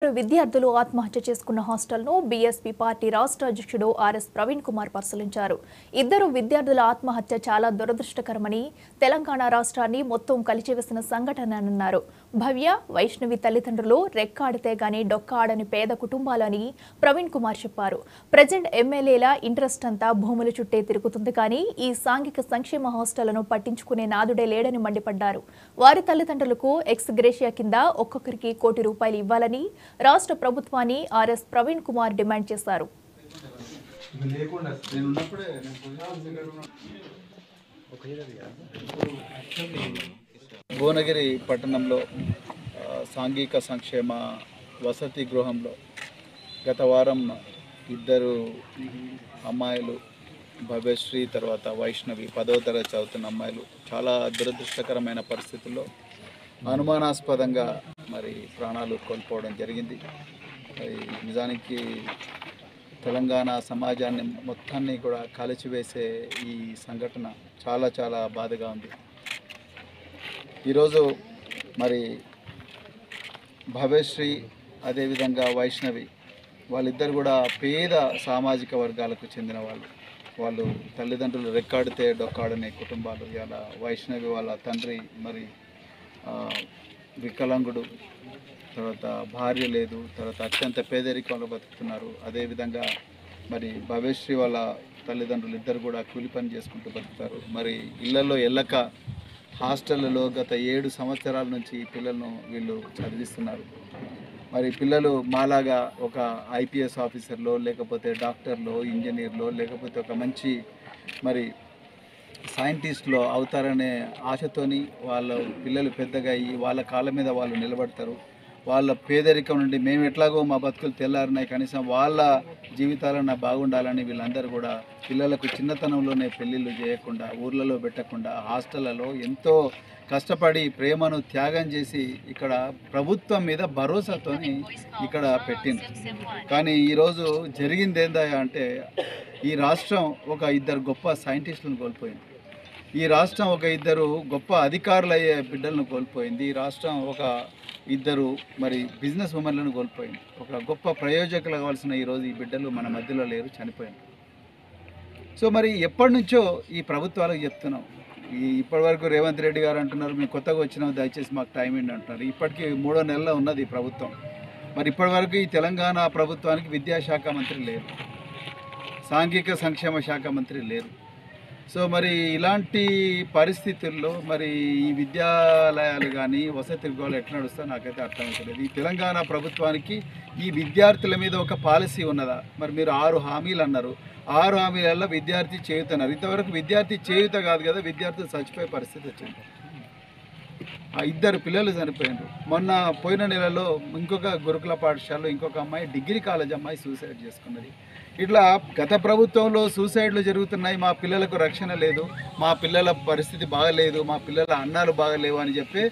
విద్యార్థులు ఆత్మహత్య చేసుకున్న హాస్టల్ను బీఎస్పీ పార్టీ రాష్ట్ర అధ్యక్షుడు ఆర్ఎస్ ప్రవీణ్ కుమార్ పరిశీలించారు. ఇద్దరు విద్యార్థుల ఆత్మహత్య చాలా దురదృష్టకరమని, తెలంగాణ రాష్ట్రాన్ని మొత్తం కలిచివేసిన సంఘటనన్నారు. భవ్య, వైష్ణవి తల్లిదండ్రులు రెక్కాడితే గాని డొక్క ఆడని పేద కుటుంబాలని ప్రవీణ్ కుమార్ చెప్పారు. ప్రెజెంట్ ఎమ్మెల్యేల ఇంట్రెస్ట్ అంతా భూముల చుట్టే తిరుగుతుంది కానీ ఈ సాంఘిక సంక్షేమ హాస్టళ్లను పట్టించుకునే నాదుడే లేడని మండిపడ్డారు. వారి తల్లిదండ్రులకు ఎక్స్ గ్రేషియా కింద ఒక్కొక్కరికి ₹1 కోటి ఇవ్వాలని రాష్ట్ర ప్రభుత్వాన్ని ఆర్ఎస్ ప్రవీణ్ కుమార్ డిమాండ్ చేశారు. భువనగిరి పట్టణంలో సాంఘిక సంక్షేమ వసతి గృహంలో గత వారం ఇద్దరు అమ్మాయిలు భవ్యశ్రీ తర్వాత వైష్ణవి 10వ తరగతి చదువుతున్న అమ్మాయిలు చాలా దురదృష్టకరమైన పరిస్థితుల్లో అనుమానాస్పదంగా మరి ప్రాణాలు కోల్పోవడం జరిగింది. నిజానికి తెలంగాణ సమాజాన్ని మొత్తాన్ని కూడా కాల్చివేసే ఈ సంఘటన చాలా చాలా బాధగా ఉంది. ఈరోజు మరి భవ్యశ్రీ అదేవిధంగా వైష్ణవి వాళ్ళిద్దరు కూడా పేద సామాజిక వర్గాలకు చెందిన వాళ్ళు తల్లిదండ్రులు రెక్కాడితే డొక్కాడనే కుటుంబాలు. ఇలా వైష్ణవి వాళ్ళ తండ్రి మరి వికలాంగుడు, తర్వాత భార్య లేదు, తర్వాత అత్యంత పేదరికంలో బతుకుతున్నారు. అదేవిధంగా మరి భవ్యశ్రీ వాళ్ళ తల్లిదండ్రులు ఇద్దరు కూడా కూలి పని చేసుకుంటూ బతుకుతారు. మరి ఇళ్లలో ఎల్లక హాస్టళ్లలో గత 7 సంవత్సరాల నుంచి పిల్లలను వీళ్ళు చదివిస్తున్నారు. మరి పిల్లలు మాలాగా ఒక ఐపీఎస్ ఆఫీసర్లో, లేకపోతే డాక్టర్లో, ఇంజనీర్లో, లేకపోతే ఒక మంచి మరి సైంటిస్ట్లో అవుతారనే ఆశతోని వాళ్ళ పిల్లలు పెద్దగా అయ్యి వాళ్ళ కాళ్ళ మీద వాళ్ళు నిలబడతారు. వాళ్ళ పేదరికం నుండి మేము ఎట్లాగో మా బతుకులు తెల్లారినాయి, కనీసం వాళ్ళ జీవితాలన్నా బాగుండాలని వీళ్ళందరూ కూడా పిల్లలకు చిన్నతనంలోనే పెళ్ళిళ్ళు చేయకుండా, ఊర్లలో పెట్టకుండా, హాస్టళ్లలో ఎంతో కష్టపడి ప్రేమను త్యాగం చేసి ఇక్కడ ప్రభుత్వం మీద భరోసాతోని ఇక్కడ పెట్టింది. కానీ ఈరోజు జరిగింది ఏందా అంటే ఈ రాష్ట్రం ఒక ఇద్దరు గొప్ప సైంటిస్టులను కోల్పోయింది. ఈ రాష్ట్రం ఒక ఇద్దరు గొప్ప అధికారులు అయ్యే బిడ్డలను కోల్పోయింది. ఈ రాష్ట్రం ఒక ఇద్దరు మరి బిజినెస్ ఉమెన్లను కోల్పోయింది. ఒక గొప్ప ప్రయోజకులు కావాల్సిన ఈరోజు ఈ బిడ్డలు మన మధ్యలో లేరు, చనిపోయారు. సో మరి ఎప్పటి నుంచో ఈ ప్రభుత్వాలకు చెప్తున్నాం. ఇప్పటివరకు రేవంత్ రెడ్డి గారు అంటున్నారు మేము కొత్తగా వచ్చినాం, దయచేసి మాకు టైం ఏంటి అంటున్నారు. ఇప్పటికీ 3 నెలల్లో ఉన్నది ఈ ప్రభుత్వం. మరి ఇప్పటివరకు ఈ తెలంగాణ ప్రభుత్వానికి విద్యాశాఖ మంత్రి లేరు, సాంఘిక సంక్షేమ శాఖ మంత్రి లేరు. సో మరి ఇలాంటి పరిస్థితుల్లో మరి ఈ విద్యాలయాలు కానీ వసతి గృహాలు ఎట్లా నడుస్తా నాకైతే అర్థమవుతలేదు. ఈ తెలంగాణ ప్రభుత్వానికి ఈ విద్యార్థుల మీద ఒక పాలసీ ఉన్నదా? మరి మీరు 6 హామీలు అన్నారు, 6 హామీలలో విద్యార్థి చేయూత అన్నారు. ఇంతవరకు విద్యార్థి చేయూత కాదు కదా, విద్యార్థులు చచ్చిపోయే పరిస్థితి వచ్చింది. ఆ 2 పిల్లలు చనిపోయారు. మొన్న పోయిన నెలలో ఇంకొక గురుకుల పాఠశాలలో ఇంకొక అమ్మాయి, డిగ్రీ కాలేజ్ అమ్మాయి సూసైడ్ చేసుకున్నది. ఇట్లా గత ప్రభుత్వంలో సూసైడ్లు జరుగుతున్నాయి, మా పిల్లలకు రక్షణ లేదు, మా పిల్లల పరిస్థితి బాగలేదు, మా పిల్లల అన్నాలు బాగలేవు అని చెప్పి